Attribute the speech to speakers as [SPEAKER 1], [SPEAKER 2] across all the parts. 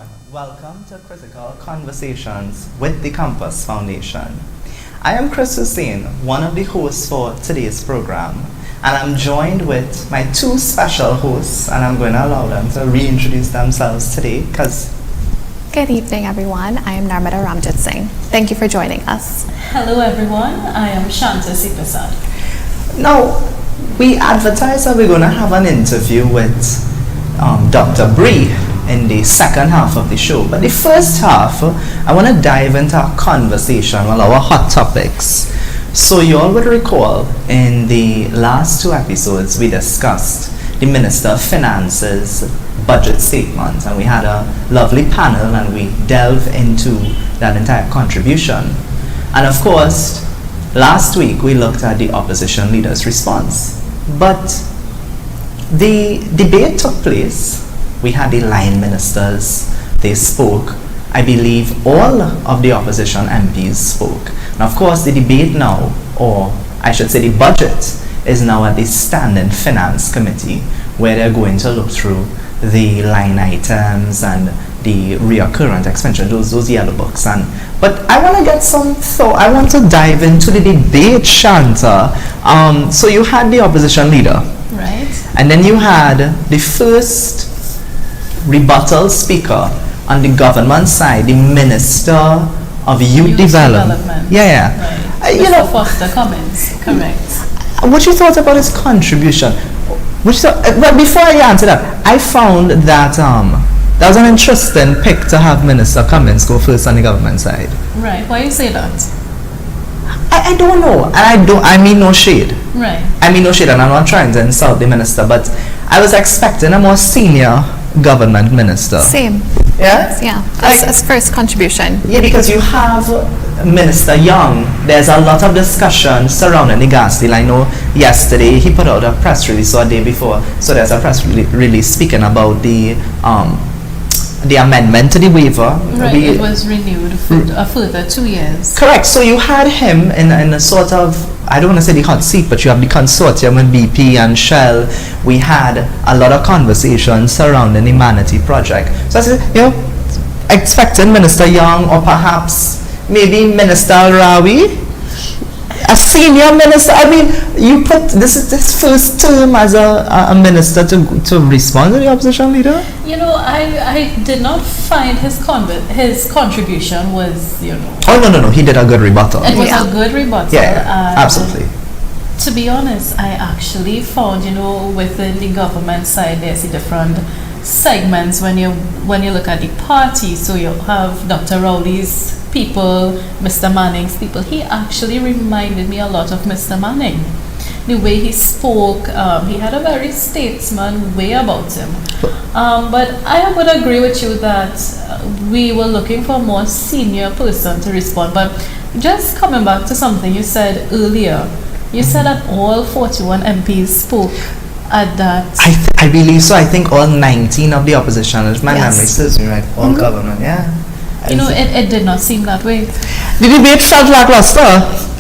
[SPEAKER 1] everyone. Welcome to Critical Conversations with the Campus Foundation. I am Chris Hussain, one of the hosts for today's program, and I'm joined with my two special hosts, and I'm going to allow them to reintroduce themselves today because...
[SPEAKER 2] Good evening, everyone. I am Narmada Ramjit Singh. Thank you for joining us.
[SPEAKER 3] Hello, everyone. I am Shanta Sipasad.
[SPEAKER 1] Now, we advertised that we're going to have an interview with Dr. Bree in the second half of the show. But the first half, I want to dive into our conversation on our hot topics. So you all would recall in the last two episodes we discussed the Minister of Finance's budget statement, and we had a lovely panel and we delved into that entire contribution. And of course, last week we looked at the opposition leader's response. But the debate took place. We had the line ministers, they spoke. I believe all of the opposition MPs spoke. And of course the debate now, or I should say the budget, is now at the Standing Finance Committee, where they're going to look through the line items and the recurrent expenditure, those yellow books. But I want to get some thought. I want to dive into the debate, Shanta. So you had the opposition leader,
[SPEAKER 3] right? And
[SPEAKER 1] then you had the first rebuttal speaker on the government side, the Minister of Youth Development. Yeah.
[SPEAKER 3] Right. Mr. Foster Cummins, correct.
[SPEAKER 1] What you thought about his contribution? Well, before I answer that, I found that that was an interesting pick to have Minister Cummins go first on the government side.
[SPEAKER 3] Right. Why you say that?
[SPEAKER 1] I don't know, and I mean no shade.
[SPEAKER 3] Right.
[SPEAKER 1] I mean no shade, and I'm not trying to insult the minister, but I was expecting a more senior government minister.
[SPEAKER 2] Same.
[SPEAKER 1] Yeah?
[SPEAKER 2] Yeah. As first contribution.
[SPEAKER 1] Yeah, because you have Minister Young. There's a lot of discussion surrounding the gas deal. I know yesterday he put out a press release, or a day before, so there's a press release speaking about the amendment to the waiver.
[SPEAKER 3] Right, it was renewed for a further 2 years.
[SPEAKER 1] Correct. So you had him in a sort of, I don't want to say the hot seat, but you have the consortium with BP and Shell. We had a lot of conversations surrounding the Manatee project. So I said, expecting Minister Young or perhaps maybe Minister Rawi, a senior minister. I mean, you put this first term as a minister to respond to the opposition leader.
[SPEAKER 3] You know, I did not find his contribution was,
[SPEAKER 1] Oh no, he did a good rebuttal.
[SPEAKER 3] It was a good rebuttal.
[SPEAKER 1] Yeah, absolutely.
[SPEAKER 3] To be honest, I actually found, within the government side, there's the different segments when you look at the party. So you have Dr. Rowley's people, Mr. Manning's people. He actually reminded me a lot of Mr. Manning. The way he spoke, he had a very statesman way about him. But I would agree with you that we were looking for a more senior person to respond. But just coming back to something you said earlier, you said that all 41 MPs spoke at that.
[SPEAKER 1] I believe so. I think all 19 of the opposition, if my memory serves me right, all government, yeah.
[SPEAKER 3] It did not seem that way.
[SPEAKER 1] The debate felt lackluster.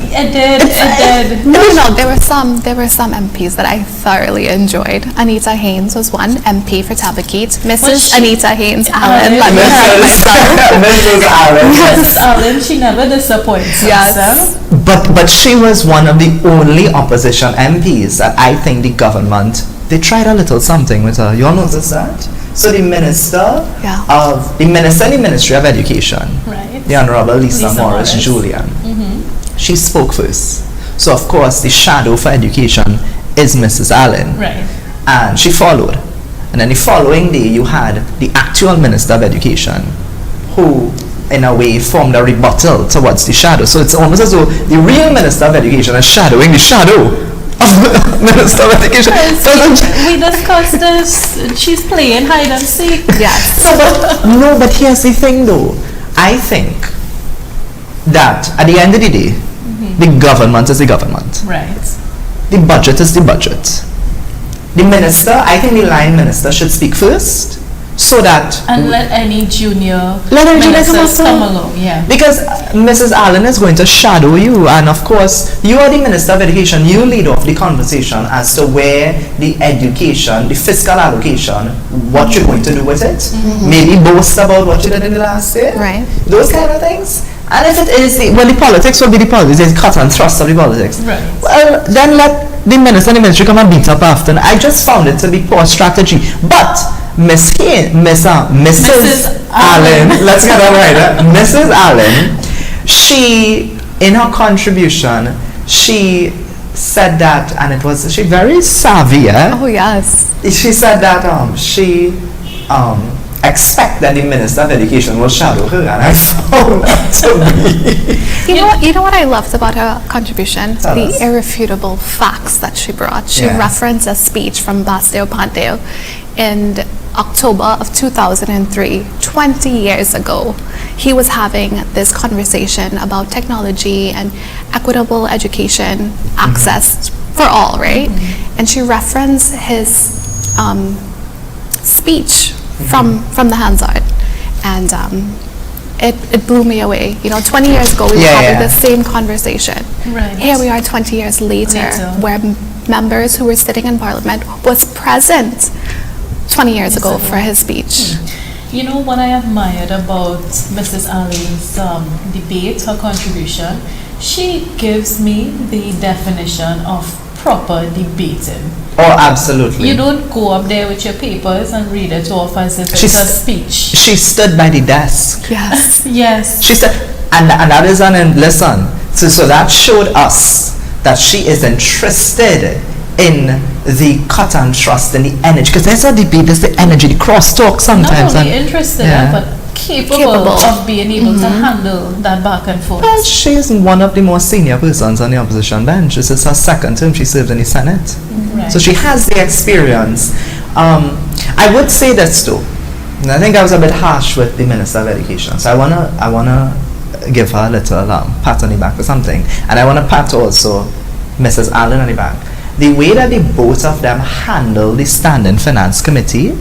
[SPEAKER 3] It did.
[SPEAKER 2] No, there were some MPs that I thoroughly enjoyed. Anita Haynes was one MP for Tabaquite. Mrs. Anita Haynes Allen, let me correct myself.
[SPEAKER 1] Mrs. Allen.
[SPEAKER 3] Mrs. Allen, she never disappoints.
[SPEAKER 2] Yes.
[SPEAKER 1] But she was one of the only opposition MPs that I think the government, they tried a little something with her. You all notice that? So the minister of the Ministry of Education,
[SPEAKER 3] right,
[SPEAKER 1] the Honorable Lisa Morris Julian, she spoke first. So of course the shadow for education is Mrs. Allen,
[SPEAKER 3] right,
[SPEAKER 1] and she followed. And then the following day you had the actual Minister of Education, who in a way formed a rebuttal towards the shadow. So it's almost as though the real Minister of Education is shadowing the shadow of Minister of Education.
[SPEAKER 3] We discussed this. She's playing hide and seek.
[SPEAKER 2] Yes.
[SPEAKER 1] But here's the thing though. I think that at the end of the day, the government is the government.
[SPEAKER 3] Right.
[SPEAKER 1] The budget is the budget. The minister, I think the line minister should speak first. so that
[SPEAKER 3] And let any junior
[SPEAKER 1] ministers
[SPEAKER 3] come along. Yeah.
[SPEAKER 1] Because Mrs. Allen is going to shadow you, and of course you are the Minister of Education. You lead off the conversation as to where the education, the fiscal allocation, what you're going to do with it. Maybe boast about what you did in the last year.
[SPEAKER 2] Right.
[SPEAKER 1] Those kind of things. And if it is the politics will be the politics, the cut and thrust of the politics.
[SPEAKER 3] Right.
[SPEAKER 1] Well, then let the minister and the ministry come and beat up after. I just found it to be poor strategy. But Mrs. Allen, let's get that right. Mrs. Allen, she, in her contribution, she said that, and it was she very savvy.
[SPEAKER 2] Oh yes.
[SPEAKER 1] She said that she expect that the Minister of Education will shadow her, and I found that to be.
[SPEAKER 2] You know what I loved about her contribution?
[SPEAKER 1] Tell
[SPEAKER 2] the
[SPEAKER 1] us.
[SPEAKER 2] irrefutable facts that she brought. She
[SPEAKER 1] Yeah.
[SPEAKER 2] referenced a speech from Bastille Panteo in October of 2003, 20 years ago. He was having this conversation about technology and equitable education access for all, right? And she referenced his speech from the Hansard, and it blew me away. 20 years ago we were having the same conversation.
[SPEAKER 3] Right.
[SPEAKER 2] Here we are 20 years later, where members who were sitting in Parliament was present 20 years ago for his speech.
[SPEAKER 3] You know what I admired about Mrs. Allen's debate, her contribution? She gives me the definition of proper debating.
[SPEAKER 1] Oh, absolutely.
[SPEAKER 3] You don't go up there with your papers and read it off as if it's a speech.
[SPEAKER 1] She stood by the desk.
[SPEAKER 2] Yes.
[SPEAKER 3] Yes.
[SPEAKER 1] She said, and that is listen. So that showed us that she is interested in the cut and thrust and the energy. Because there's a debate, there's the energy, the crosstalk sometimes.
[SPEAKER 3] Not only interested, but capable of being able to handle that back and forth.
[SPEAKER 1] Well, she's one of the most senior persons on the opposition bench. This is her second term she served in the Senate.
[SPEAKER 3] Right.
[SPEAKER 1] So she has the experience. I would say this too. And I think I was a bit harsh with the Minister of Education. So I wanna give her a little pat on the back for something. And I wanna pat also Mrs. Allen on the back. The way that the both of them handle the Standing Finance Committee,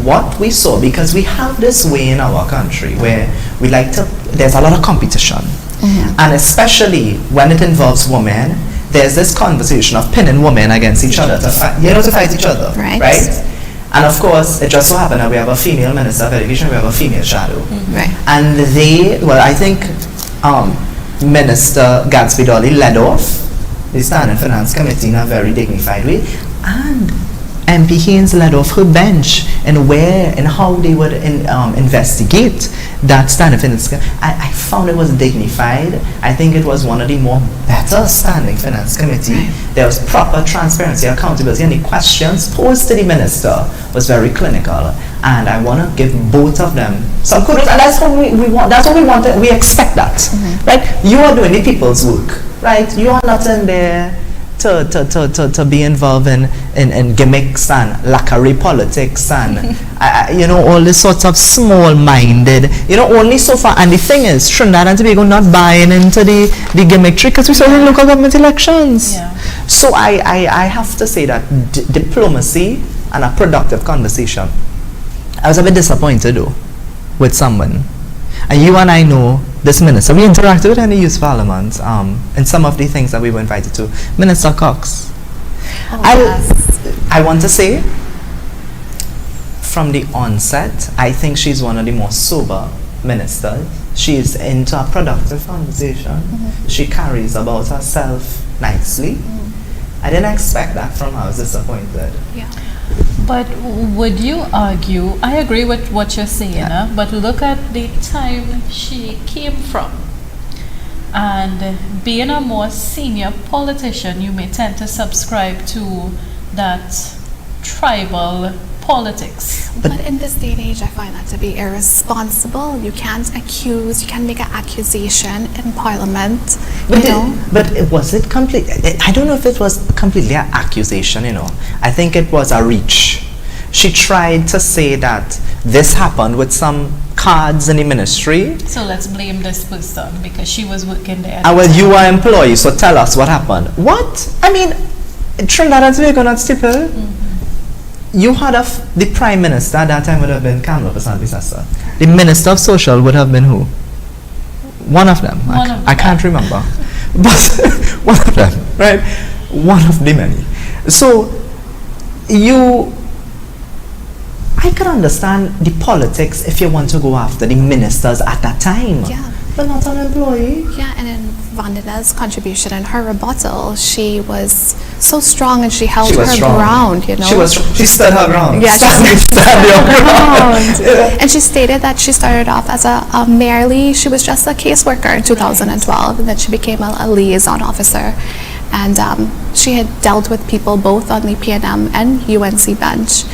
[SPEAKER 1] what we saw, because we have this way in our country where we like to, there's a lot of competition. And especially when it involves women, there's this conversation of pinning women against each other to fight each other, right? And of course, it just so happened that we have a female Minister of Education, we have a female shadow.
[SPEAKER 2] Right.
[SPEAKER 1] And I think Minister Gadsby Dolly led off the Standing Finance Committee in a very dignified way, and MP Haynes led off her bench and where and how they would investigate that Standing Finance Committee. I found it was dignified. I think it was one of the more better Standing Finance Committee. There was proper transparency, accountability, and the questions posed to the minister was very clinical. And I want to give both of them some kudos. And that's what we want. That's what we want. We expect that, right? You are doing the people's work, right? You are not in there to be involved in gimmicks and lacquery politics and all this sorts of small-minded, only so far. And the thing is, Trinidad and Tobago not buying into the gimmickry because we saw the local government elections. So I have to say that diplomacy and a productive conversation. I was a bit disappointed though with someone, and you and I know this minister. We interacted with any youth parliament in some of the things that we were invited to. Minister Cox. I want to say from the onset, I think she's one of the most sober ministers. She is into a productive conversation. She carries about herself nicely. I didn't expect that from her. I was disappointed.
[SPEAKER 2] Yeah.
[SPEAKER 3] But would you argue, I agree with what you're saying, but look at the time she came from. And being a more senior politician, you may tend to subscribe to that tribal politics.
[SPEAKER 2] But in this day and age, I find that to be irresponsible. You can't make an accusation in Parliament.
[SPEAKER 1] But was it complete? I don't know if it was completely an accusation, I think it was a reach. She tried to say that this happened with some cards in the ministry.
[SPEAKER 3] So let's blame this person because she was working there.
[SPEAKER 1] You are employee, so tell us what happened. What? I mean, Trinidad and Tobago not stupid. you had the Prime Minister at that time would have been Kamala Prasad-Bisasa. The Minister of Social would have been who? One of them. I can't remember. But one of them, right? One of the many. So I can understand the politics if you want to go after the ministers at that time.
[SPEAKER 2] Yeah.
[SPEAKER 1] But not an employee.
[SPEAKER 2] Yeah, and in Vandana's contribution and her rebuttal, she was so strong and she held her ground, you know.
[SPEAKER 1] She stood her ground.
[SPEAKER 2] Yeah,
[SPEAKER 1] she stood her ground.
[SPEAKER 2] Yeah. And she stated that she started off as she was just a caseworker in 2012, and then she became a liaison officer. And she had dealt with people both on the PNM and UNC bench.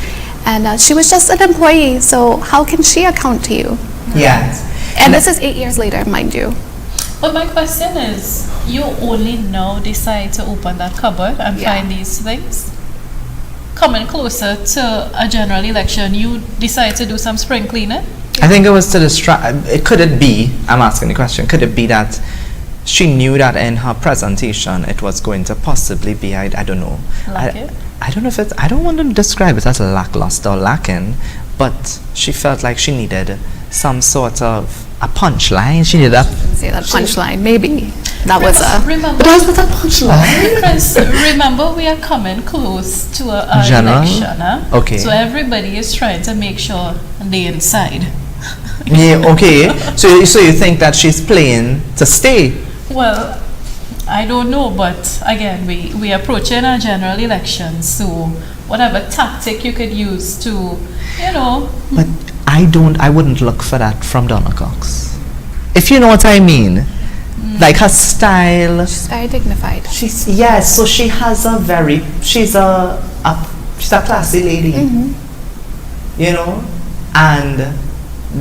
[SPEAKER 2] And she was just an employee, so how can she account to you?
[SPEAKER 1] Yeah.
[SPEAKER 2] And this is 8 years later, mind you.
[SPEAKER 3] But my question is, you only now decide to open that cupboard and find these things? Coming closer to a general election, you decide to do some spring cleaning?
[SPEAKER 1] I think it was to distract. Could it be, I'm asking the question, could it be that she knew that in her presentation it was going to possibly be, I don't know. I don't know if I don't want to describe it as lackluster or lacking, but she felt like she needed some sort of a punchline. She needed
[SPEAKER 2] say that punchline, maybe. That was
[SPEAKER 3] remember,
[SPEAKER 1] but that was not a punchline.
[SPEAKER 3] Remember, we are coming close to a
[SPEAKER 1] general
[SPEAKER 3] election.
[SPEAKER 1] Okay.
[SPEAKER 3] So everybody is trying to make sure they're inside.
[SPEAKER 1] Yeah, okay. So you think that she's playing to stay?
[SPEAKER 3] Well, I don't know, but again, we are approaching a general election, so whatever tactic you could use to, you know.
[SPEAKER 1] But I wouldn't look for that from Donna Cox. If you know what I mean. Like her style.
[SPEAKER 2] She's very dignified.
[SPEAKER 1] So she has she's a classy lady.
[SPEAKER 2] Mm-hmm.
[SPEAKER 1] You know? And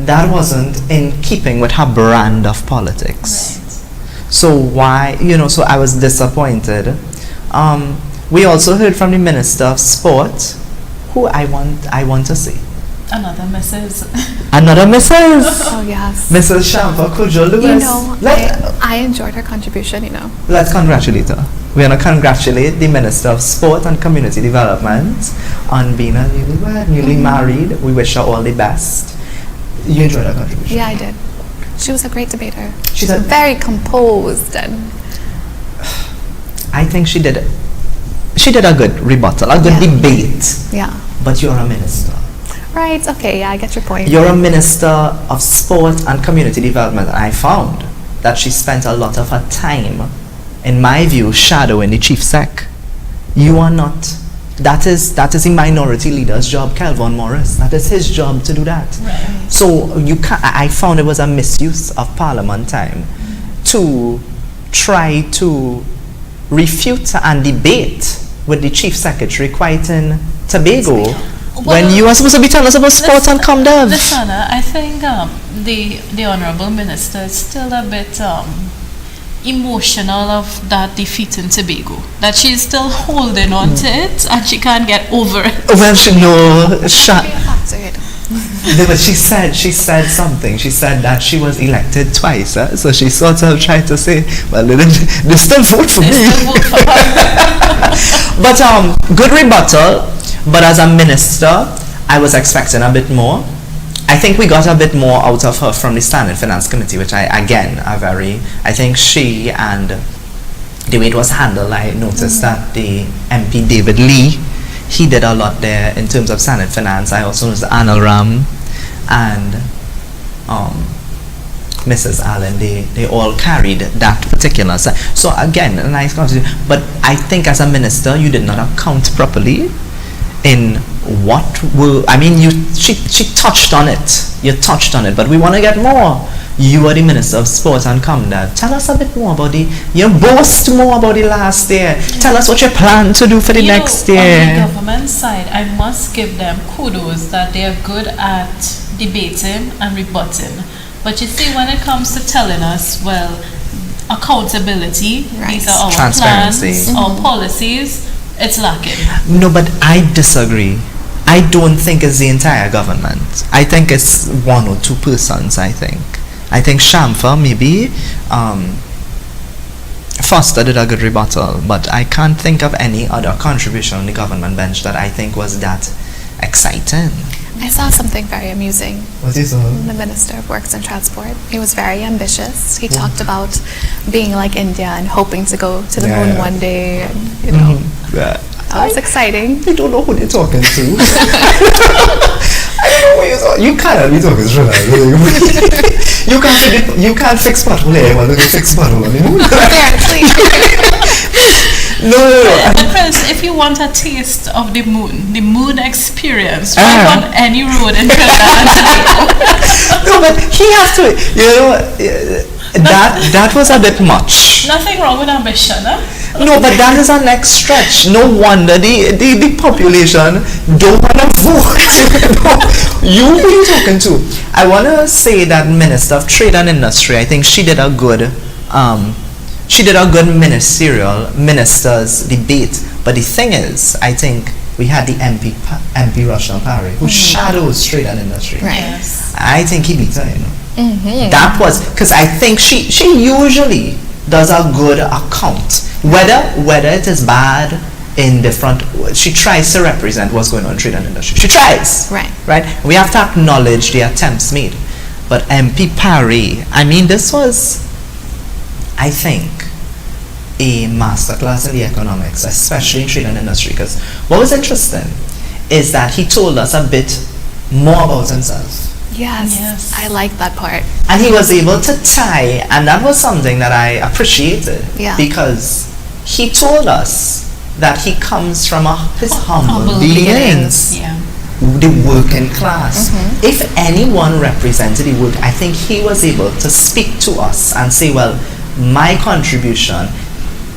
[SPEAKER 1] that wasn't in keeping with her brand of politics.
[SPEAKER 3] Right.
[SPEAKER 1] So why, so I was disappointed. We also heard from the Minister of Sport, who I want to see.
[SPEAKER 3] Another Mrs.
[SPEAKER 2] Oh yes.
[SPEAKER 1] Mrs. Shampa Kujo Lewis.
[SPEAKER 2] You know, I enjoyed her contribution,
[SPEAKER 1] Let's congratulate her. We're going to congratulate the Minister of Sport and Community Development on being a newly married. We wish her all the best. You enjoyed her contribution?
[SPEAKER 2] Yeah, I did. She was a great debater.
[SPEAKER 1] She's
[SPEAKER 2] very composed, and
[SPEAKER 1] I think she did a good rebuttal, a good debate.
[SPEAKER 2] Yeah.
[SPEAKER 1] But you're a minister.
[SPEAKER 2] Right, okay, yeah, I get your point.
[SPEAKER 1] You're a Minister of Sport and Community Development. I found that she spent a lot of her time, in my view, shadowing the Chief Sec. You are not. That is the minority leader's job, Calvin Morris. That is his job to do that.
[SPEAKER 3] Right.
[SPEAKER 1] So I found it was a misuse of Parliament time to try to refute and debate with the Chief Secretary quite in Tobago. When you are supposed to be telling us about sport and ComDev.
[SPEAKER 3] Listen, I think the Honourable Minister is still a bit emotional of that defeat in Tobago. That she's still holding on to it and she can't get over it.
[SPEAKER 1] Well,
[SPEAKER 2] But
[SPEAKER 1] she said something. She said that she was elected twice. So she sort of tried to say, well, they still vote for me. But good rebuttal. But as a minister, I was expecting a bit more. I think we got a bit more out of her from the Standing Finance Committee, which I think she and the way it was handled, I noticed that the MP David Lee, he did a lot there in terms of Standing Finance. I also noticed Anil Ram and Mrs. Allen, they all carried that particular side. So again, a nice conversation. But I think as a minister, you did not account properly in she touched on it. You touched on it, but we want to get more. You are the Minister of Sport and ComDev. Tell us a bit more about boast more about the last year. Tell us what you plan to do for the next year.
[SPEAKER 3] On the government side, I must give them kudos that they are good at debating and rebutting. But you see, when it comes to telling us, well, accountability, these are our plans, our policies, it's lacking.
[SPEAKER 1] No, but I disagree. I don't think it's the entire government. I think it's one or two persons, I think Shamfa, maybe, Foster did a good rebuttal, but I can't think of any other contribution on the government bench that I think was that exciting.
[SPEAKER 2] I saw something very amusing.
[SPEAKER 1] What is it?
[SPEAKER 2] The Minister of Works and Transport. He was very ambitious. He talked about being like India and hoping to go to the moon one day. And, you know, that was exciting.
[SPEAKER 1] I don't know who they're talking to. I don't know what you're talking. You cannot be talking to Sri Lanka. You can't fix pothole here. You want to fix pothole on the moon. No.
[SPEAKER 3] But Prince, if you want a taste of the moon experience, try on any road in Trinidad.
[SPEAKER 1] No, but he has to. You know, that was a bit much.
[SPEAKER 3] Nothing wrong with ambition, huh?
[SPEAKER 1] No, but that is our next stretch. No wonder the population don't want to vote. You who are you talking to? I want to say that Minister of Trade and Industry, I think she did a good minister's debate. But the thing is, I think we had the MP Rushal Parry, who shadows trade and industry.
[SPEAKER 2] Right.
[SPEAKER 3] Yes.
[SPEAKER 1] I think he beat her, you know. That was, because I think she usually does a good account. Whether it is bad in different, she tries to represent what's going on in trade and industry. She tries. Right? We have to acknowledge the attempts made. But MP Parry, I mean, this was, I think, a masterclass in the economics, especially in trade and industry. Because what was interesting is that he told us a bit more about himself.
[SPEAKER 2] Yes. I like that part.
[SPEAKER 1] And he was able to tie, and that was something that I appreciated.
[SPEAKER 2] Yeah.
[SPEAKER 1] Because he told us that he comes from his humble beginnings.
[SPEAKER 3] Yeah.
[SPEAKER 1] The working class. If anyone represented the work, I think he was able to speak to us and say, well, my contribution,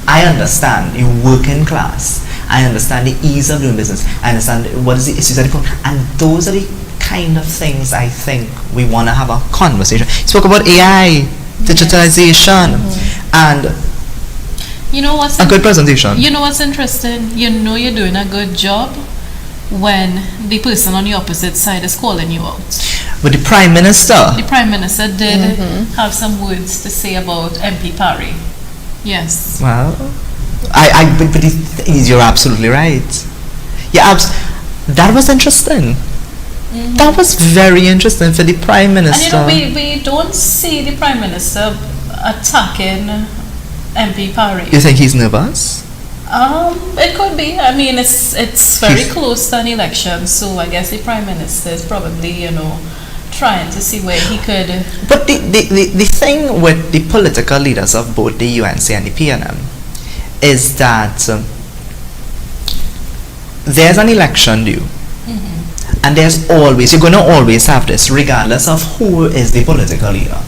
[SPEAKER 1] I understand the working class. I understand the ease of doing business. I understand what is the issues of the problem. And those are the kind of things I think we want to have a conversation. He spoke about AI, digitalization, and
[SPEAKER 3] you know what's
[SPEAKER 1] a good presentation.
[SPEAKER 3] You know what's interesting? You know you're doing a good job when the person on the opposite side is calling you out.
[SPEAKER 1] But the Prime Minister
[SPEAKER 3] did have some words to say about MP Parry. Yes.
[SPEAKER 1] Well, but you're absolutely right. Yeah, that was interesting. That was very interesting for the Prime Minister.
[SPEAKER 3] And you know, we don't see the Prime Minister attacking MP Parry.
[SPEAKER 1] You think he's nervous?
[SPEAKER 3] It could be. I mean, it's very close to an election, so I guess the Prime Minister is probably, you know, trying to see where he could.
[SPEAKER 1] But the thing with the political leaders of both the UNC and the PNM is that there's an election due. And you're going to always have this, regardless of who is the political leader.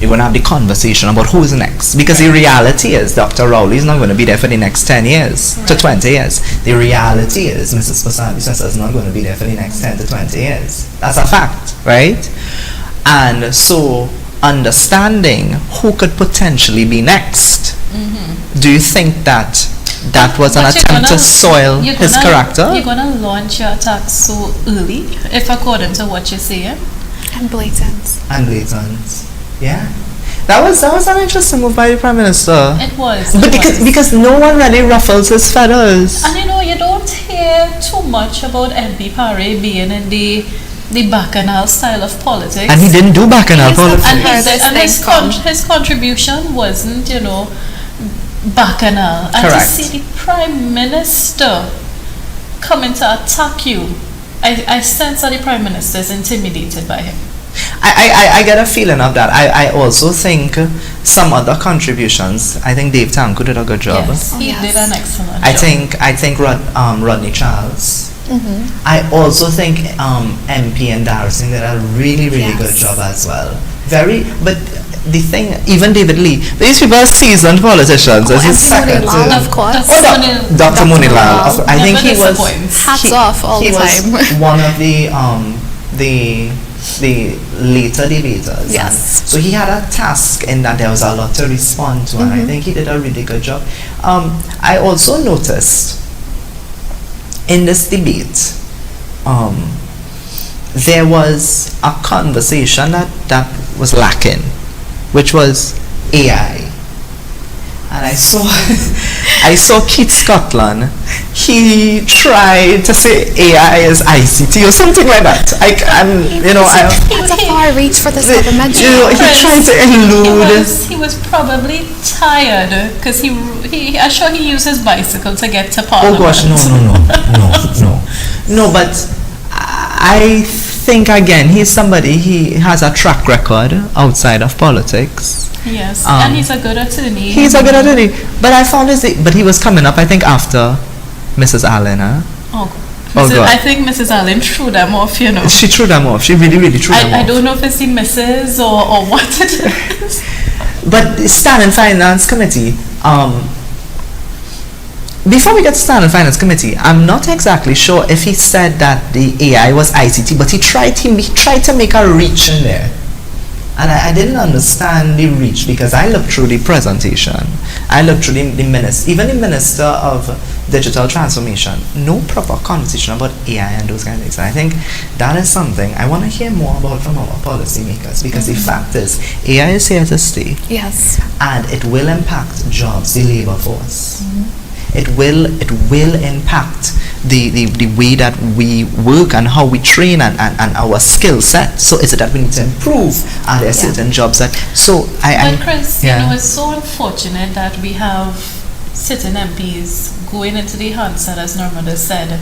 [SPEAKER 1] You're going to have the conversation about who is next. Because the reality is Dr. Rowley is not going to be there for the next 10 years to 20 years. The reality is Mrs. Pasani is not going to be there for the next 10 to 20 years. That's a fact, right? And so understanding who could potentially be next, do you think that was an attempt to soil his character?
[SPEAKER 3] You're going to launch your attack so early, if according to what you're saying?
[SPEAKER 2] And blatant.
[SPEAKER 1] Yeah. That was an interesting move by the Prime Minister.
[SPEAKER 3] It was.
[SPEAKER 1] But because no one really ruffles his feathers.
[SPEAKER 3] And you know, you don't hear too much about MP Parry being in the bacchanal style of politics.
[SPEAKER 1] And he didn't do bacchanal politics.
[SPEAKER 3] And his contribution wasn't, you know, bacchanal. And
[SPEAKER 1] Correct.
[SPEAKER 3] to see the Prime Minister coming to attack you, I sense that the Prime Minister is intimidated by him.
[SPEAKER 1] I get a feeling of that. I also think some other contributions. I think Dave Tanko did a good job.
[SPEAKER 3] Yes, he did an excellent job.
[SPEAKER 1] I think Rodney Charles. I also think MP and Darrison did a really good job as well. But the thing, even David Lee, these people are seasoned politicians. This is second to,
[SPEAKER 2] of course.
[SPEAKER 1] Dr. Munilal. I think he was
[SPEAKER 2] hats off all the time.
[SPEAKER 1] Was one of the later debaters.
[SPEAKER 2] Yes.
[SPEAKER 1] So he had a task in that there was a lot to respond to, and I think he did a really good job. I also noticed in this debate, there was a conversation that was lacking, which was AI. and I saw I saw Keith Scotland. He tried to say AI is ICT or something like that.
[SPEAKER 2] It was a far reach for this government.
[SPEAKER 1] He tried to elude.
[SPEAKER 3] He was probably tired because I'm sure he used his bicycle to get to Parliament.
[SPEAKER 1] Oh gosh, no. But I think again, he's somebody. He has a track record outside of politics.
[SPEAKER 3] Yes, and he's a good attorney.
[SPEAKER 1] He's a good attorney. But I found but he was coming up, I think, after Mrs. Allen, huh?
[SPEAKER 3] God. I think Mrs. Allen threw them off, you know.
[SPEAKER 1] She threw them off. She really, really threw them off.
[SPEAKER 3] I don't know if it's the Mrs. or what it is.
[SPEAKER 1] But Standing Finance Committee, before we get to Standing Finance Committee, I'm not exactly sure if he said that the AI was ICT, but he tried to make a reach in there. And I didn't understand the reach because I looked through the presentation. I looked through the minister, even the Minister of Digital Transformation, no proper conversation about AI and those kind of things. And I think that is something I want to hear more about from our policymakers, because the fact is, AI is here to stay.
[SPEAKER 2] Yes.
[SPEAKER 1] And it will impact jobs, the labor force. It will impact the way that we work and how we train and our skill set. So is it that we need to improve? Are there certain jobs that
[SPEAKER 3] But Chris, it's so unfortunate that we have certain MPs going into the Hansard, as Norma said,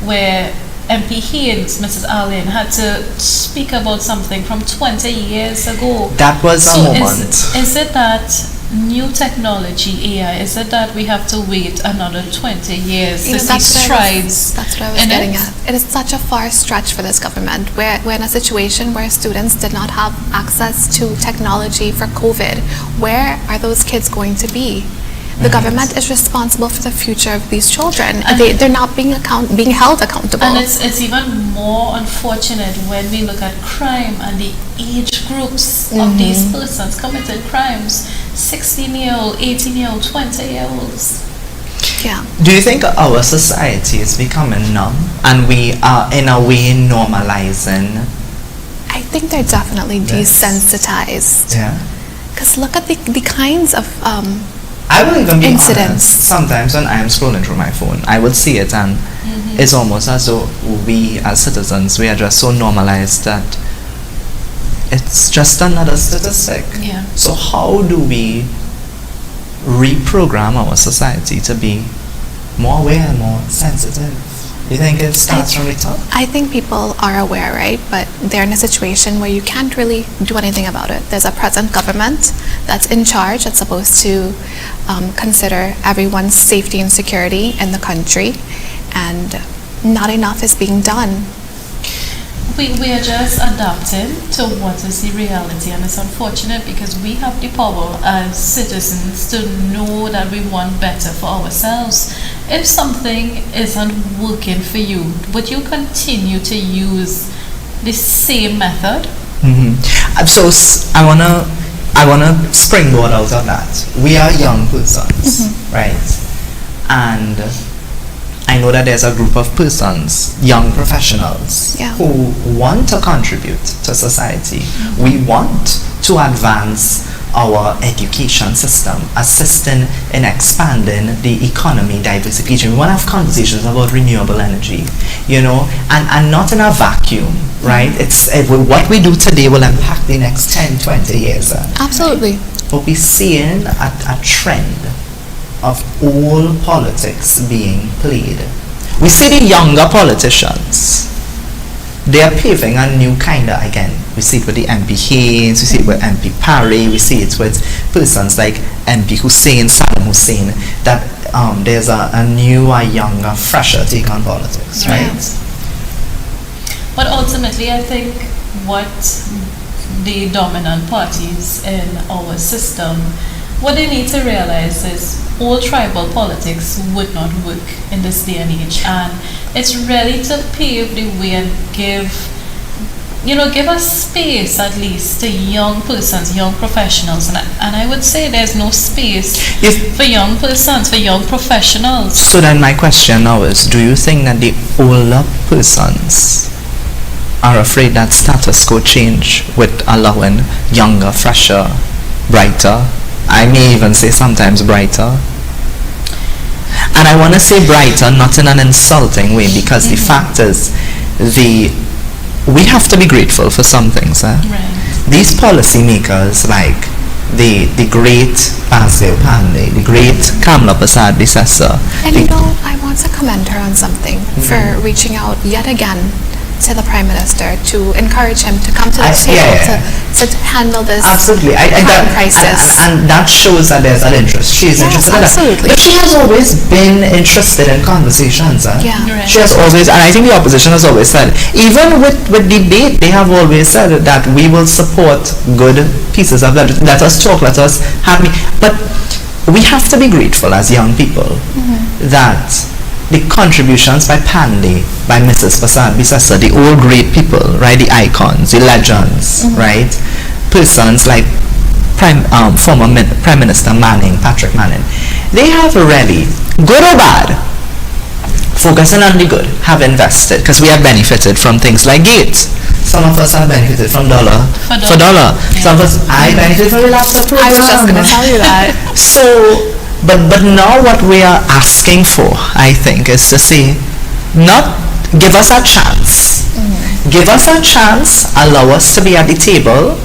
[SPEAKER 3] where MP Haynes, Mrs. Allen, had to speak about something from 20 years ago.
[SPEAKER 1] That was a moment.
[SPEAKER 3] Is it that new technology, AI, is it that we have to wait another 20 years to see strides?
[SPEAKER 2] That's what I was getting at. It is such a far stretch for this government. We're in a situation where students did not have access to technology for COVID. Where are those kids going to be? The government is responsible for the future of these children. They're not being held accountable.
[SPEAKER 3] And it's even more unfortunate when we look at crime and the age groups of these persons committing crimes. 16-year-old, 18-year-old, 20-year-olds.
[SPEAKER 2] Yeah.
[SPEAKER 1] Do you think our society is becoming numb and we are in a way normalizing?
[SPEAKER 2] I think they're definitely desensitized.
[SPEAKER 1] Yeah.
[SPEAKER 2] Because look at the kinds of
[SPEAKER 1] I will even be
[SPEAKER 2] incidents.
[SPEAKER 1] Honest, sometimes when I am scrolling through my phone, I would see it and it's almost as though we as citizens, we are just so normalized that it's just another statistic.
[SPEAKER 3] Yeah.
[SPEAKER 1] So how do we reprogram our society to be more aware and more sensitive? Do you think it starts from the top?
[SPEAKER 2] I think people are aware, right? But they're in a situation where you can't really do anything about it. There's a present government that's in charge, that's supposed to consider everyone's safety and security in the country, and not enough is being done.
[SPEAKER 3] We are just adapting to what is the reality, and it's unfortunate because we have the power as citizens to know that we want better for ourselves. If something isn't working for you, would you continue to use the same method?
[SPEAKER 1] So I wanna springboard out of that. We are young persons, right? And I know that there's a group of persons, young professionals, who want to contribute to society. We want to advance our education system, assisting in expanding the economy, diversification. We want to have conversations about renewable energy, and not in a vacuum, right? It's what we do today will impact the next 10, 20 years.
[SPEAKER 2] Absolutely.
[SPEAKER 1] But we're seeing a trend of all politics being played. We see the younger politicians, they are paving a new kind of, again, we see it with the MP Haynes, we see it with MP Parry, we see it with persons like MP Saddam Hussein, that there's a newer, younger, fresher take on politics, right?
[SPEAKER 3] But ultimately, I think what the dominant parties in our system, what they need to realize is all tribal politics would not work in this day and age, and it's really to pave the way and give us space at least to young persons, young professionals, and I would say there's no space for young persons, for young professionals.
[SPEAKER 1] So then my question now is, do you think that the older persons are afraid that status quo change with allowing younger, fresher, brighter I may even say sometimes brighter. And I want to say brighter, not in an insulting way, because the fact is, we have to be grateful for some things.
[SPEAKER 3] Right.
[SPEAKER 1] These policymakers, like the great Basdeo Pandey, the great Kamla Prasad Bisesa.
[SPEAKER 2] And I want to commend her on something for reaching out yet again to the Prime Minister to encourage him to come to the table to handle this
[SPEAKER 1] absolutely.
[SPEAKER 2] crisis.
[SPEAKER 1] And that shows that there's an interest. She's interested in that. But she has always been interested in conversations.
[SPEAKER 2] Yeah.
[SPEAKER 3] Right.
[SPEAKER 1] She has always, and I think the opposition has always said, even with debate, they have always said that we will support good pieces of that. Let us talk, let us have me. But we have to be grateful as young people that the contributions by Pandey, by Mrs. Prasad Bisesa, the all great people, right, the icons, the legends, right, persons like former Prime Minister Patrick Manning, they have really, good or bad, focusing on the good, have invested, because we have benefited from things like Gates. Some of us have benefited from dollar for dollar.
[SPEAKER 3] Yeah.
[SPEAKER 1] Some of us, I benefited from the laptop program.
[SPEAKER 2] I was just going to tell you that.
[SPEAKER 1] So, but now what we are asking for, I think, is to say, not give us a chance. Give us a chance, allow us to be at the table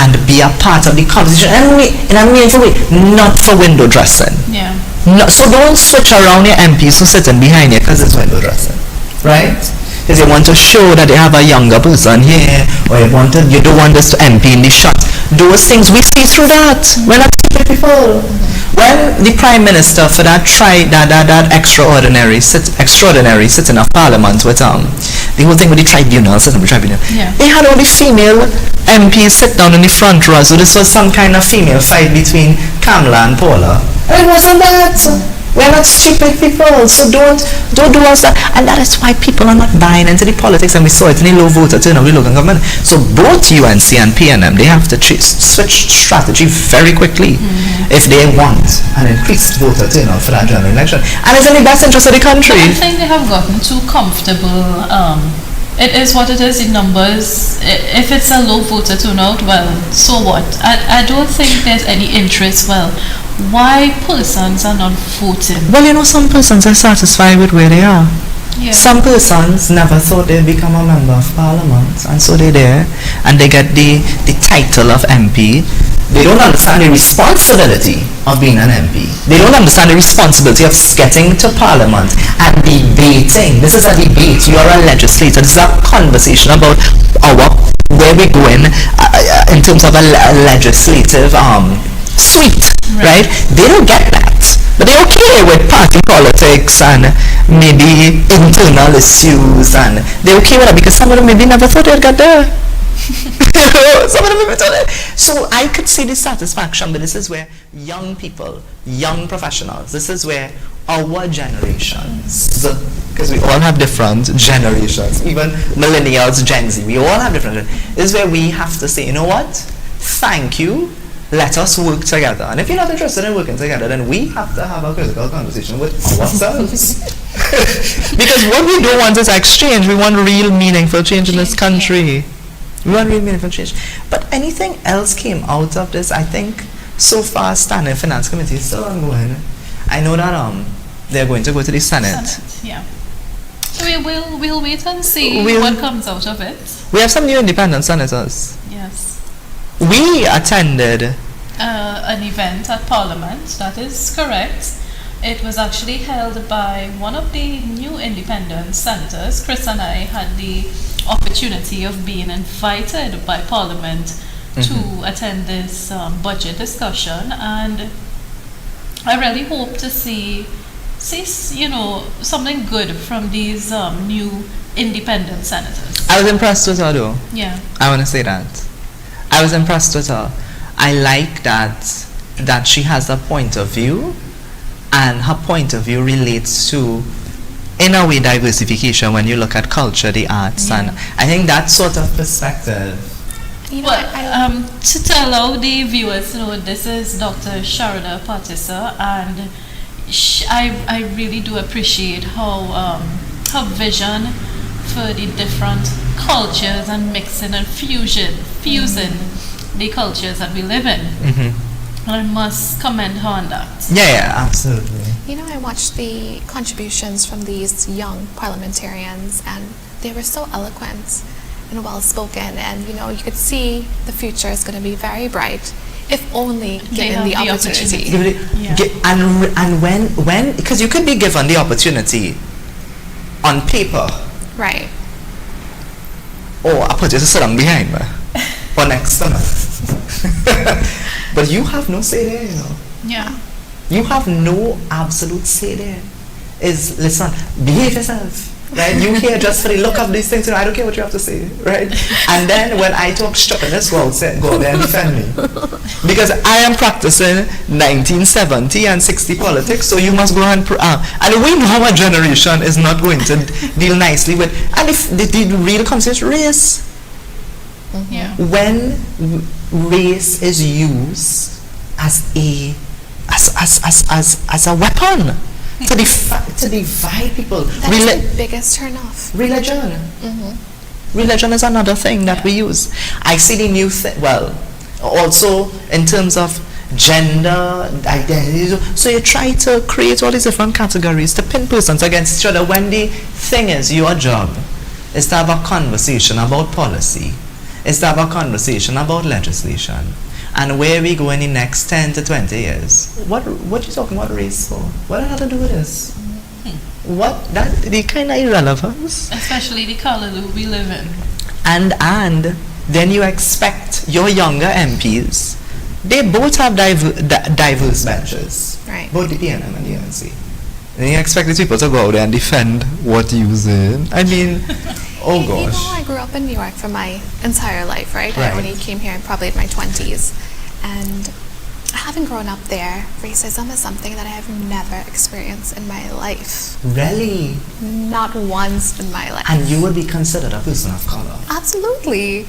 [SPEAKER 1] and be a part of the conversation. And in a meaningful way, not for window dressing.
[SPEAKER 3] Yeah.
[SPEAKER 1] No, so don't switch around your MPs who sitting behind you because it's window dressing, right? Because you want to show that they have a younger person here, or you don't want this to MP in the shot. Those things, we see through that. We're not stupid people. When the Prime Minister for that extraordinary sitting of Parliament with the whole thing with the tribunal, they had all the female MPs sit down in the front row, so this was some kind of female fight between Kamla and Paula. And it wasn't that. We're not stupid people, so don't do us that. And that is why people are not buying into the politics, and we saw it in the low voter turnout of the local government. So both UNC and PNM, they have to switch strategy very quickly if they want an increased voter turnout for that general election. And it's in the best interest of the country.
[SPEAKER 3] I think they have gotten too comfortable. It is what it is in numbers. If it's a low voter turnout, well, so what? I don't think there's any interest. Well, why persons are not voting?
[SPEAKER 1] Well, some persons are satisfied with where they are.
[SPEAKER 3] Yeah.
[SPEAKER 1] Some persons never thought they'd become a member of Parliament, and so they're there, and they get the title of MP. They don't understand the responsibility of being an MP. They don't understand the responsibility of getting to Parliament and debating. This is a debate. You are a legislator. This is a conversation about where we're going in terms of a legislative suite, right? They don't get that. But they're okay with party politics and maybe internal issues, and they're okay with that because some of them maybe never thought they'd get there. Some of them maybe thought that. So I could see the satisfaction, but this is where young people, young professionals, this is where our generations, because we all have different generations, even millennials, Gen Z, we all have different generations. This is where we have to say, you know what? Thank you. Let us work together. And if you're not interested in working together, then we have to have a critical conversation with ourselves. Because what we don't want is exchange. We want real meaningful change in this country. We want real meaningful change. But anything else came out of this? I think so far Standing Finance Committee is still ongoing. I know that they're going to go to the Senate.
[SPEAKER 3] Yeah. So we'll wait and see what comes out of it.
[SPEAKER 1] We have some new independent senators.
[SPEAKER 3] Yes.
[SPEAKER 1] We attended
[SPEAKER 3] an event at Parliament, that is correct. It was actually held by one of the new independent senators. Chris and I had the opportunity of being invited by Parliament to attend this budget discussion, and I really hope to see something good from these new independent senators.
[SPEAKER 1] I was impressed with her though.
[SPEAKER 3] Yeah.
[SPEAKER 1] I want to say that. I was impressed with her. I like that she has a point of view, and her point of view relates to, in a way, diversification when you look at culture, the arts, and I think that sort of perspective.
[SPEAKER 3] To allow the viewers to know, this is Dr. Sharada Patisa, and I really do appreciate how her vision for the different cultures and mixing and fusing the cultures that we live in. And I must commend her on that.
[SPEAKER 1] Yeah, absolutely.
[SPEAKER 2] You know, I watched the contributions from these young parliamentarians, and they were so eloquent and well spoken, and you know, you could see the future is going to be very bright if only given the opportunity.
[SPEAKER 1] And when because you could be given the opportunity on paper,
[SPEAKER 2] Right.
[SPEAKER 1] or I put you to sit down behind me or next to me. But you have no say there, you know.
[SPEAKER 3] Yeah.
[SPEAKER 1] You have no absolute say there. Listen, behave yourself. Right? You here just for the look of these things, you know, I don't care what you have to say, right? And then when I talk stupidness, well, go there and defend me. Because I am practicing 1970 and 60 politics, so you must go and and we know our generation is not going to deal nicely with, and if the real concept race.
[SPEAKER 3] Yeah.
[SPEAKER 1] When race is used as a weapon to divide people.
[SPEAKER 2] That's the biggest turn-off.
[SPEAKER 1] Religion. Religion is another thing that we use. I see the new also in terms of gender identity. So you try to create all these different categories to pin persons against each other, when the thing is, your job is to have a conversation about policy, is to have a conversation about legislation, and where we go in the next 10 to 20 years. What you talking about race for? What does that have to do with this? What, that the kind of irrelevance?
[SPEAKER 3] Especially the color we live in.
[SPEAKER 1] And then you expect your younger MPs, they both have diverse benches.
[SPEAKER 2] Right.
[SPEAKER 1] Both the PNM and the UNC. And you expect these people to go out there and defend what you're saying. I mean, oh gosh.
[SPEAKER 2] You know, I grew up in New York for my entire life, right?
[SPEAKER 1] Right.
[SPEAKER 2] I only came here probably in my 20s. And having grown up there, racism is something that I have never experienced in my life.
[SPEAKER 1] Really?
[SPEAKER 2] Not once in my life.
[SPEAKER 1] And you would be considered a person of color?
[SPEAKER 2] Absolutely.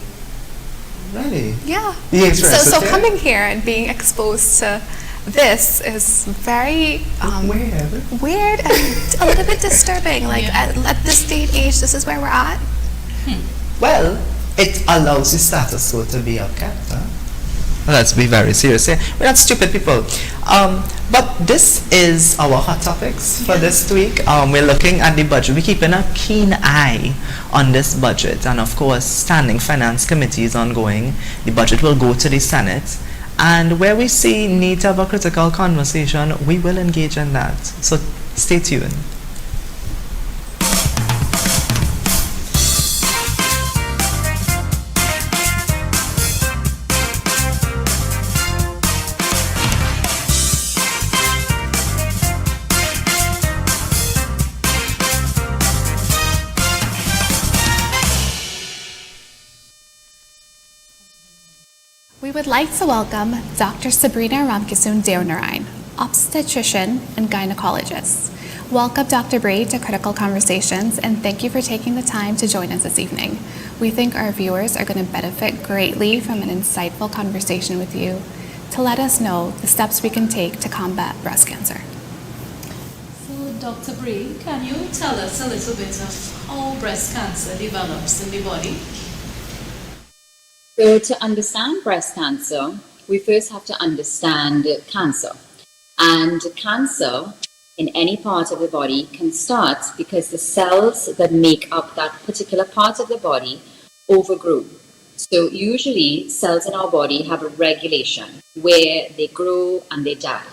[SPEAKER 1] Really?
[SPEAKER 2] Yeah.
[SPEAKER 1] You experienced
[SPEAKER 2] So
[SPEAKER 1] it there?
[SPEAKER 2] coming here and being exposed to this is very weird and a little bit disturbing. Like
[SPEAKER 3] Yeah.
[SPEAKER 2] at this day and age, this is where we're at.
[SPEAKER 1] Well, it allows the status quo to be upkept. Huh? Let's be very serious here. We're not stupid people. But this is our hot topics for this week. We're looking at the budget. We're keeping a keen eye on this budget. And of course, Standing Finance Committee is ongoing. The budget will go to the Senate. And where we see need to have a critical conversation, we will engage in that. So stay tuned.
[SPEAKER 2] We would like to welcome Dr. Sabrina Ramkisoon Deonarine, obstetrician and gynecologist. Welcome, Dr. Bray, to Critical Conversations, and thank you for taking the time to join us this evening. We think our viewers are going to benefit greatly from an insightful conversation with you to let us know the steps we can take to combat breast cancer.
[SPEAKER 3] So, Dr. Bray, can you tell us a little bit of how breast cancer develops in the body?
[SPEAKER 4] So to understand breast cancer, we first have to understand cancer. And cancer in any part of the body can start because the cells that make up that particular part of the body overgrow. So usually cells in our body have a regulation where they grow and they die.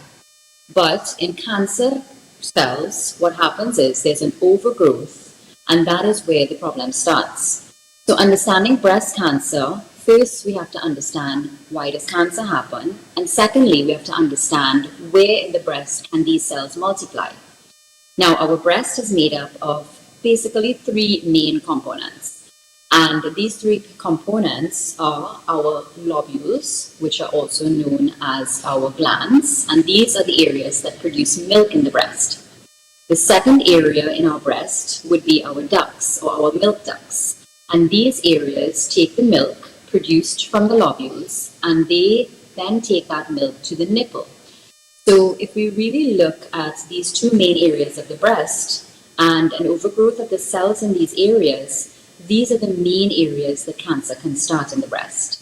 [SPEAKER 4] But in cancer cells, what happens is there's an overgrowth, and that is where the problem starts. So understanding breast cancer, first, we have to understand why does cancer happen, and secondly, we have to understand where in the breast can these cells multiply. Now, our breast is made up of basically three main components, and these three components are our lobules, which are also known as our glands, and these are the areas that produce milk in the breast. The second area in our breast would be our ducts or our milk ducts, and these areas take the milk produced from the lobules, and they then take that milk to the nipple. So if we really look at these two main areas of the breast and an overgrowth of the cells in these areas, these are the main areas that cancer can start in the breast.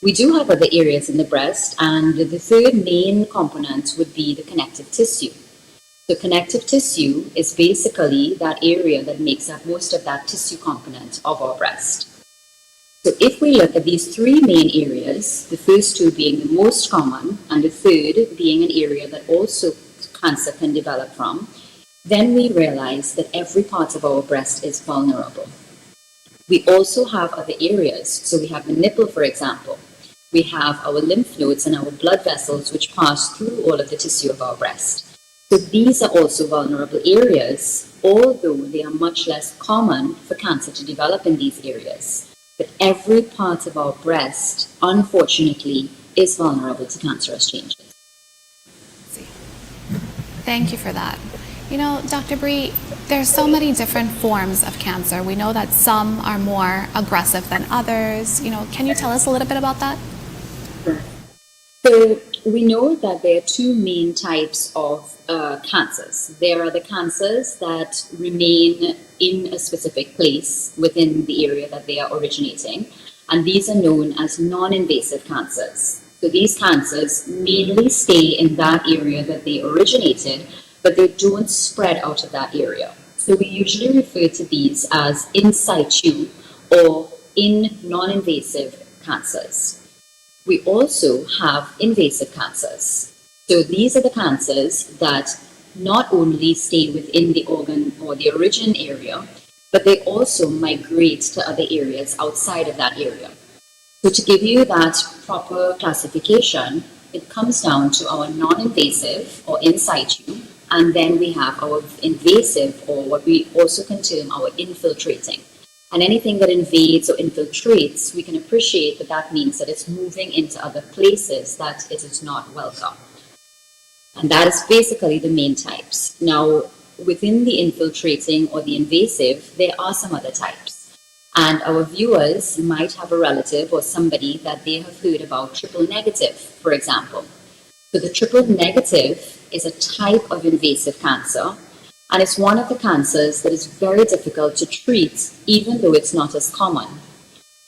[SPEAKER 4] We do have other areas in the breast, and the third main component would be the connective tissue. So connective tissue is basically that area that makes up most of that tissue component of our breast. So if we look at these three main areas, the first two being the most common and the third being an area that also cancer can develop from, then we realize that every part of our breast is vulnerable. We also have other areas. So we have the nipple, for example. We have our lymph nodes and our blood vessels which pass through all of the tissue of our breast. So these are also vulnerable areas, although they are much less common for cancer to develop in these areas. But every part of our breast, unfortunately, is vulnerable to cancerous changes.
[SPEAKER 2] Thank you for that. You know, Dr. Bree, there's so many different forms of cancer. We know that some are more aggressive than others. You know, can you tell us a little bit about that?
[SPEAKER 4] So we know that there are two main types of cancers. There are the cancers that remain in a specific place within the area that they are originating, and these are known as non-invasive cancers. So these cancers mainly stay in that area that they originated, but they don't spread out of that area. So we usually refer to these as in situ or in non-invasive cancers. We also have invasive cancers. So these are the cancers that not only stay within the organ or the origin area, but they also migrate to other areas outside of that area. So to give you that proper classification, it comes down to our non-invasive or in situ, and then we have our invasive, or what we also can term our infiltrating. And anything that invades or infiltrates, we can appreciate that that means that it's moving into other places that it is not welcome. And that is basically the main types. Now, within the infiltrating or the invasive, there are some other types. And our viewers might have a relative or somebody that they have heard about triple negative, for example. So the triple negative is a type of invasive cancer, and it's one of the cancers that is very difficult to treat, even though it's not as common.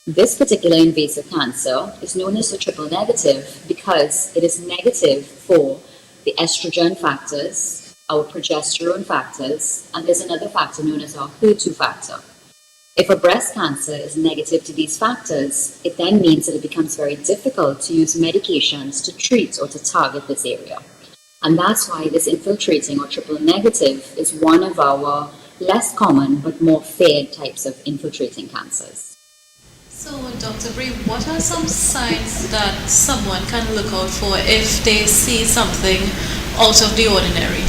[SPEAKER 4] This particular invasive cancer is known as the triple negative because it is negative for the estrogen factors, our progesterone factors, and there's another factor known as our HER2 factor. If a breast cancer is negative to these factors, it then means that it becomes very difficult to use medications to treat or to target this area. And that's why this infiltrating or triple negative is one of our less common but more feared types of infiltrating cancers.
[SPEAKER 3] So, Dr. Bree, what are some signs that someone can look out for if they see something out of the ordinary?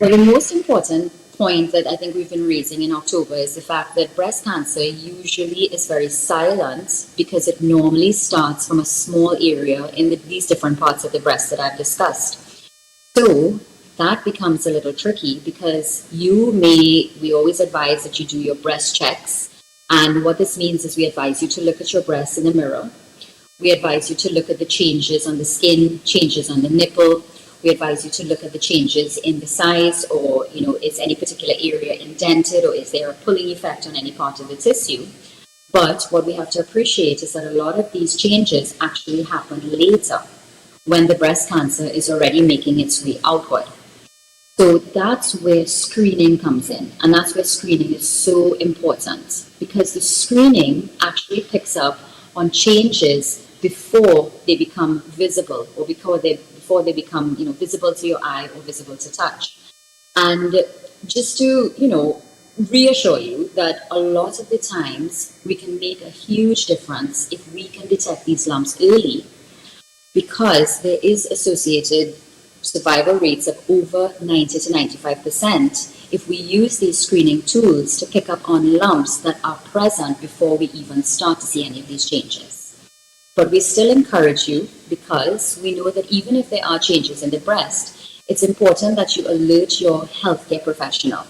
[SPEAKER 4] Well, the most important point that I think we've been raising in October is the fact that breast cancer usually is very silent because it normally starts from a small area in these different parts of the breast that I've discussed. So that becomes a little tricky because we always advise that you do your breast checks. And what this means is we advise you to look at your breast in the mirror. We advise you to look at the changes on the skin, changes on the nipple. We advise you to look at the changes in the size, or, is any particular area indented, or is there a pulling effect on any part of the tissue? But what we have to appreciate is that a lot of these changes actually happen later when the breast cancer is already making its way outward. So that's where screening comes in. And that's where screening is so important, because the screening actually picks up on changes before they become visible, or before they become visible to your eye or visible to touch. And just to reassure you that a lot of the times we can make a huge difference if we can detect these lumps early, because there is associated survival rates of over 90 to 95% if we use these screening tools to pick up on lumps that are present before we even start to see any of these changes. But we still encourage you, because we know that even if there are changes in the breast, it's important that you alert your healthcare professional.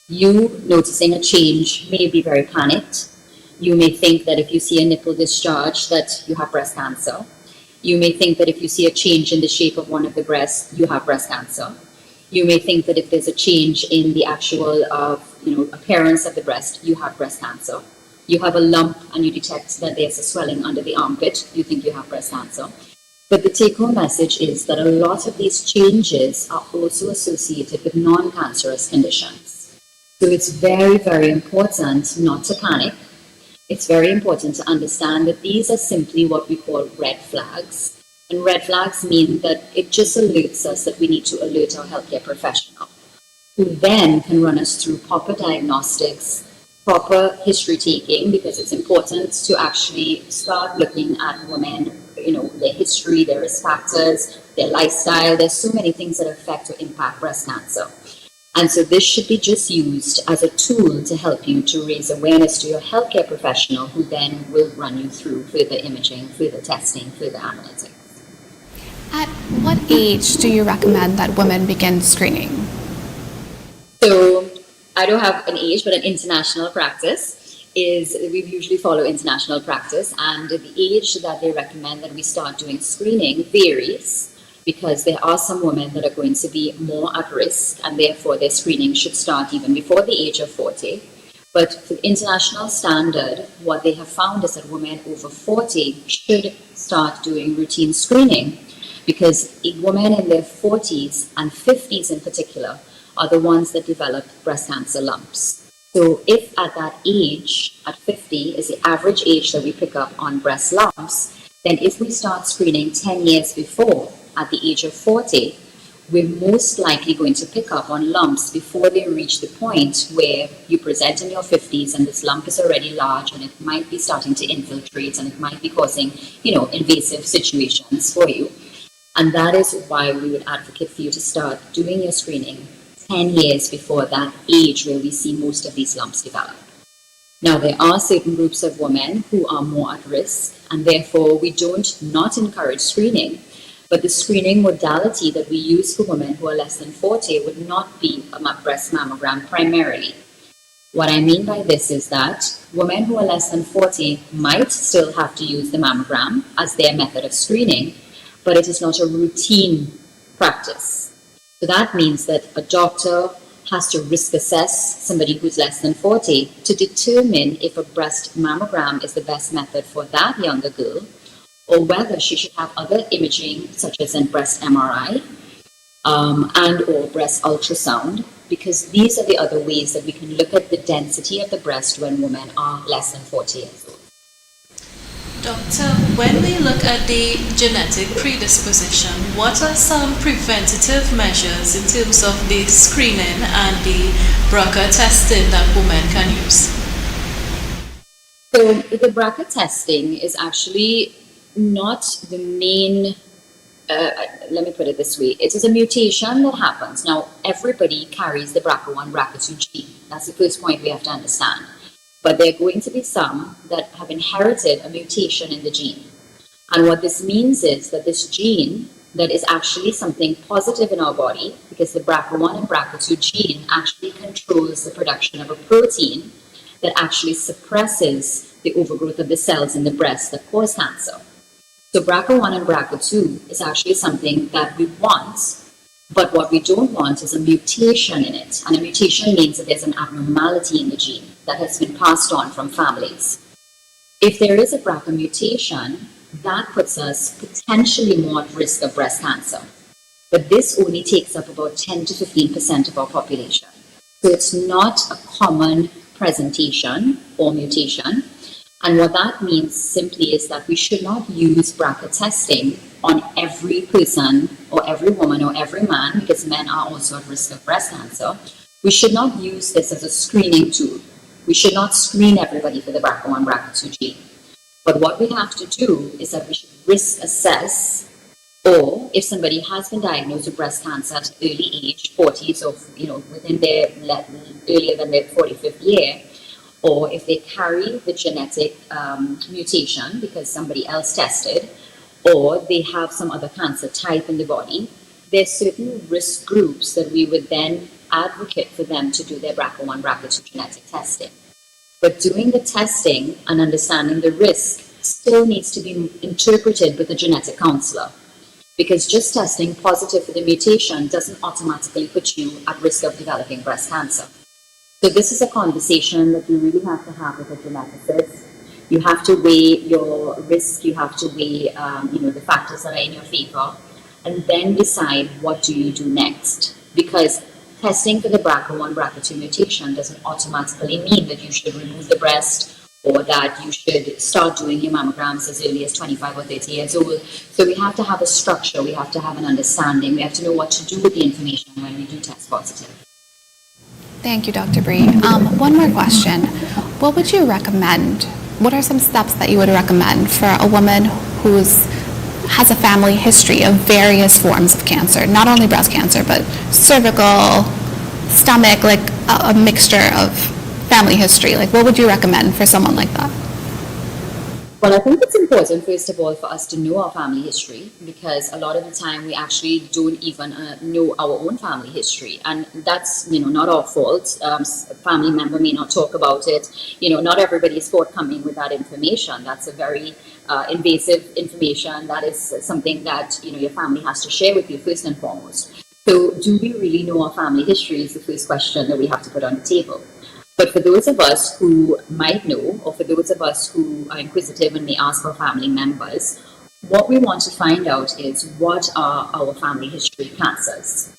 [SPEAKER 4] You noticing a change may be very panicked. You may think that if you see a nipple discharge that you have breast cancer. You may think that if you see a change in the shape of one of the breasts, you have breast cancer. You may think that if there's a change in the actual appearance of the breast, you have breast cancer. You have a lump and you detect that there's a swelling under the armpit, you think you have breast cancer. But the take-home message is that a lot of these changes are also associated with non-cancerous conditions. So it's very, very important not to panic. It's very important to understand that these are simply what we call red flags. And red flags mean that it just alerts us that we need to alert our healthcare professional, who then can run us through proper diagnostics, proper history taking, because it's important to actually start looking at women, their history, their risk factors, their lifestyle. There's so many things that affect or impact breast cancer. And so this should be just used as a tool to help you to raise awareness to your healthcare professional, who then will run you through further imaging, further testing, further analytics.
[SPEAKER 2] At what age do you recommend that women begin screening?
[SPEAKER 4] So I don't have an age, but an international practice is we usually follow international practice, and the age that they recommend that we start doing screening varies, because there are some women that are going to be more at risk, and therefore their screening should start even before the age of 40. But for the international standard, what they have found is that women over 40 should start doing routine screening, because women in their 40s and 50s in particular are the ones that develop breast cancer lumps. So if at that age, at 50, is the average age that we pick up on breast lumps, then if we start screening 10 years before, at the age of 40, we're most likely going to pick up on lumps before they reach the point where you present in your 50s and this lump is already large and it might be starting to infiltrate and it might be causing, invasive situations for you. And that is why we would advocate for you to start doing your screening 10 years before that age where we see most of these lumps develop. Now, there are certain groups of women who are more at risk, and therefore we don't not encourage screening, but the screening modality that we use for women who are less than 40 would not be a breast mammogram primarily. What I mean by this is that women who are less than 40 might still have to use the mammogram as their method of screening, but it is not a routine practice. So that means that a doctor has to risk assess somebody who's less than 40 to determine if a breast mammogram is the best method for that younger girl, or whether she should have other imaging such as a breast MRI and or breast ultrasound, because these are the other ways that we can look at the density of the breast when women are less than 40 years old.
[SPEAKER 3] Doctor, when we look at the genetic predisposition, what are some preventative measures in terms of the screening and the BRCA testing that women can use?
[SPEAKER 4] So the BRCA testing is actually not the main, let me put it this way, it is a mutation that happens. Now, everybody carries the BRCA1, BRCA2 gene. That's the first point we have to understand. But there are going to be some that have inherited a mutation in the gene. And what this means is that this gene, that is actually something positive in our body, because the BRCA1 and BRCA2 gene actually controls the production of a protein that actually suppresses the overgrowth of the cells in the breast that cause cancer. So BRCA1 and BRCA2 is actually something that we want, but what we don't want is a mutation in it. And a mutation means that there's an abnormality in the gene that has been passed on from families. If there is a BRCA mutation, that puts us potentially more at risk of breast cancer. But this only takes up about 10 to 15% of our population. So it's not a common presentation or mutation. And what that means simply is that we should not use BRCA testing on every person or every woman or every man, because men are also at risk of breast cancer. We should not use this as a screening tool. We should not screen everybody for the BRCA1, BRCA2 gene. But what we have to do is that we should risk assess, or if somebody has been diagnosed with breast cancer at an early age, 40s or within their earlier than their 45th year, or if they carry the genetic mutation because somebody else tested, or they have some other cancer type in the body, there's certain risk groups that we would then advocate for them to do their BRCA1, BRCA2 genetic testing. But doing the testing and understanding the risk still needs to be interpreted with a genetic counselor, because just testing positive for the mutation doesn't automatically put you at risk of developing breast cancer. So this is a conversation that you really have to have with a geneticist. You have to weigh your risk, you have to weigh the factors that are in your favor, and then decide what do you do next. Because testing for the BRCA1, BRCA2 mutation doesn't automatically mean that you should remove the breast or that you should start doing your mammograms as early as 25 or 30 years old. So we have to have a structure, we have to have an understanding, we have to know what to do with the information when we do test positive.
[SPEAKER 2] Thank you, Dr. Bree. One more question. What would you recommend? What are some steps that you would recommend for a woman who has a family history of various forms of cancer, not only breast cancer, but cervical, stomach, like a mixture of family history? Like, what would you recommend for someone like that?
[SPEAKER 4] Well, I think it's important, first of all, for us to know our family history, because a lot of the time we actually don't even know our own family history. And that's, not our fault. A family member may not talk about it. Not everybody is forthcoming with that information. That's a very invasive information. That is something that, your family has to share with you first and foremost. So do we really know our family history is the first question that we have to put on the table. But for those of us who might know, or for those of us who are inquisitive and may ask our family members, what we want to find out is what are our family history cancers.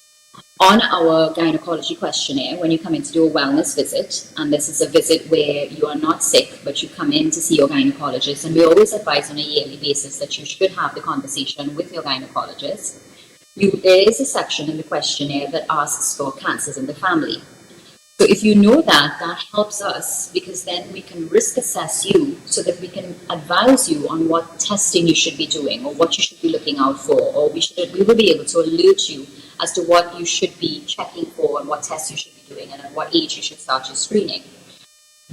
[SPEAKER 4] On our gynecology questionnaire, when you come in to do a wellness visit, and this is a visit where you are not sick, but you come in to see your gynecologist, and we always advise on a yearly basis that you should have the conversation with your gynecologist, there is a section in the questionnaire that asks for cancers in the family. So if you know that, that helps us, because then we can risk assess you so that we can advise you on what testing you should be doing or what you should be looking out for, or we will be able to alert you as to what you should be checking for and what tests you should be doing and at what age you should start your screening.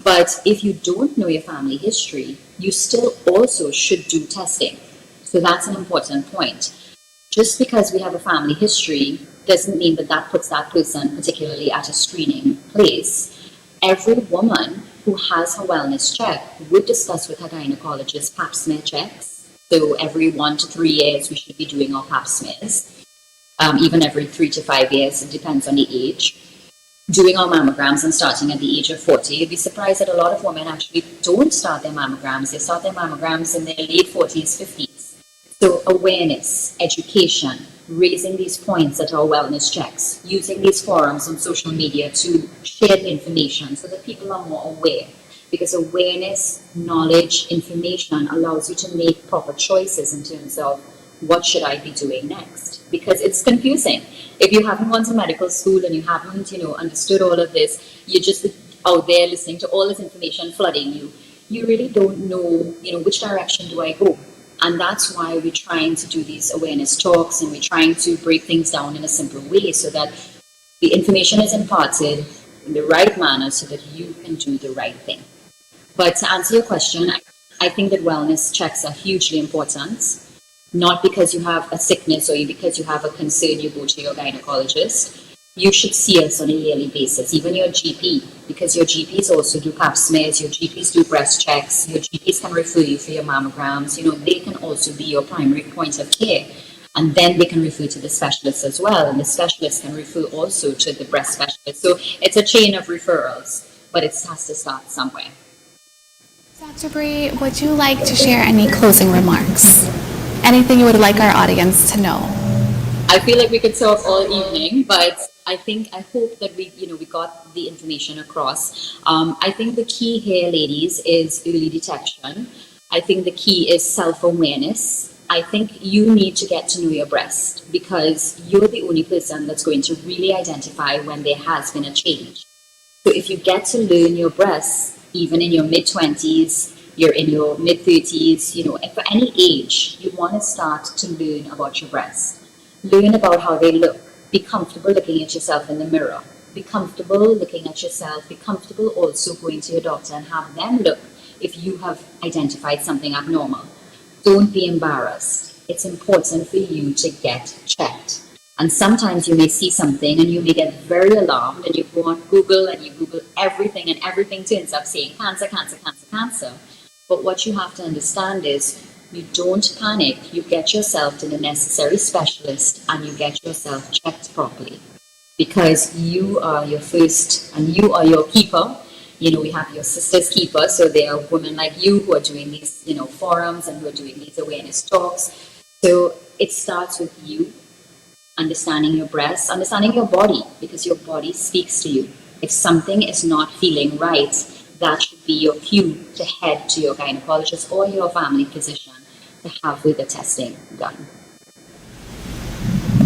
[SPEAKER 4] But if you don't know your family history, you still also should do testing. So that's an important point. Just because we have a family history doesn't mean that that puts that person particularly at a screening place. Every woman who has her wellness check would discuss with her gynecologist pap smear checks. So every 1 to 3 years we should be doing our pap smears. Even every 3 to 5 years, it depends on the age. Doing our mammograms and starting at the age of 40. You'd be surprised that a lot of women actually don't start their mammograms. They start their mammograms in their late 40s, 50s. So awareness, education, raising these points at our wellness checks, using these forums on social media to share the information so that people are more aware. Because awareness, knowledge, information allows you to make proper choices in terms of what should I be doing next? Because it's confusing. If you haven't gone to medical school and you haven't, understood all of this, you're just out there listening to all this information flooding you. You really don't know, which direction do I go? And that's why we're trying to do these awareness talks, and we're trying to break things down in a simple way so that the information is imparted in the right manner so that you can do the right thing. But to answer your question, I think that wellness checks are hugely important. Not because you have a sickness or because you have a concern, you go to your gynecologist. You should see us on a yearly basis, even your GP, because your GPs also do pap smears, your GPs do breast checks, your GPs can refer you for your mammograms. They can also be your primary point of care. And then they can refer to the specialist as well, and the specialist can refer also to the breast specialist. So it's a chain of referrals, but it has to start somewhere.
[SPEAKER 2] Dr. Bree, would you like to share any closing remarks? Anything you would like our audience to know?
[SPEAKER 4] I feel like we could talk all evening, but I hope that we got the information across. I think the key here, ladies, is early detection. I think the key is self-awareness. I think you need to get to know your breast, because you're the only person that's going to really identify when there has been a change. So if you get to learn your breasts, even in your mid-20s, you're in your mid-30s, for any age, you want to start to learn about your breast. Learn about how they look. Be comfortable looking at yourself in the mirror. Be comfortable looking at yourself. Be comfortable also going to your doctor and have them look if you have identified something abnormal. Don't be embarrassed. It's important for you to get checked. And sometimes you may see something and you may get very alarmed, and you go on Google and you Google everything, and everything turns up saying cancer, cancer, cancer, cancer. But what you have to understand is, you don't panic. You get yourself to the necessary specialist and you get yourself checked properly. because you are your first and you are your keeper. We have your sister's keeper, so there are women like you who are doing these, forums and who are doing these awareness talks. So it starts with you understanding your breasts, understanding your body, because your body speaks to you. If something is not feeling right, that should be your cue to head to your gynecologist or your family physician to have further testing done.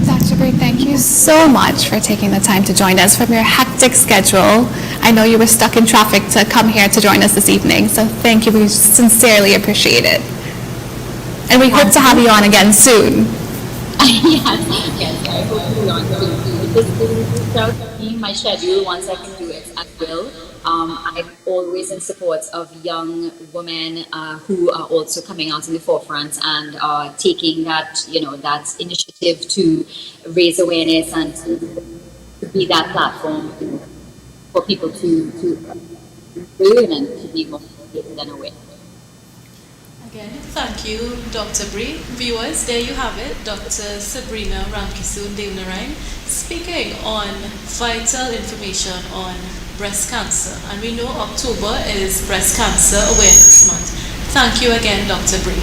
[SPEAKER 2] Dr. Bree, thank you so much for taking the time to join us from your hectic schedule. I know you were stuck in traffic to come here to join us this evening, so thank you. We sincerely appreciate it. And we hope to have you on again soon.
[SPEAKER 4] Yes, I hope you want to. This out me my schedule once I can do it, I will. I'm always in support of young women who are also coming out in the forefront and are taking that, that initiative to raise awareness and to be that platform for people to learn and to be more educated and aware.
[SPEAKER 3] Again, thank you, Dr. Bree. Viewers, there you have it, Dr. Sabrina Ramkisoon-Devnarine speaking on vital information on breast cancer. And we know October is Breast Cancer Awareness Month. Thank you again, Dr. Bree.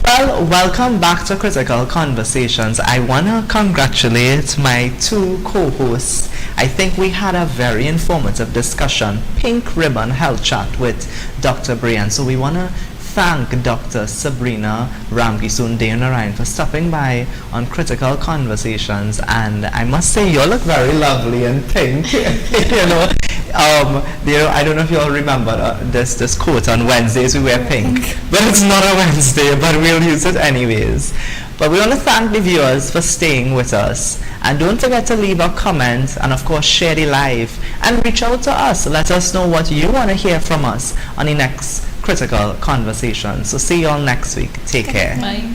[SPEAKER 1] Well, welcome back to Critical Conversations. I want to congratulate my two co-hosts. I think we had a very informative discussion, Pink Ribbon Health Chat with Dr. Bree. And so we want to thank Dr. Sabrina Ramkisoon-Devnarine for stopping by on Critical Conversations. And I must say, you all look very lovely in pink. I don't know if you all remember this quote, on Wednesdays we wear pink. But it's not a Wednesday, but we'll use it anyways. But we want to thank the viewers for staying with us. And don't forget to leave a comment and of course share the live. And reach out to us. Let us know what you want to hear from us on the next Critical Conversation. So see you all next week. Take care.
[SPEAKER 3] Bye.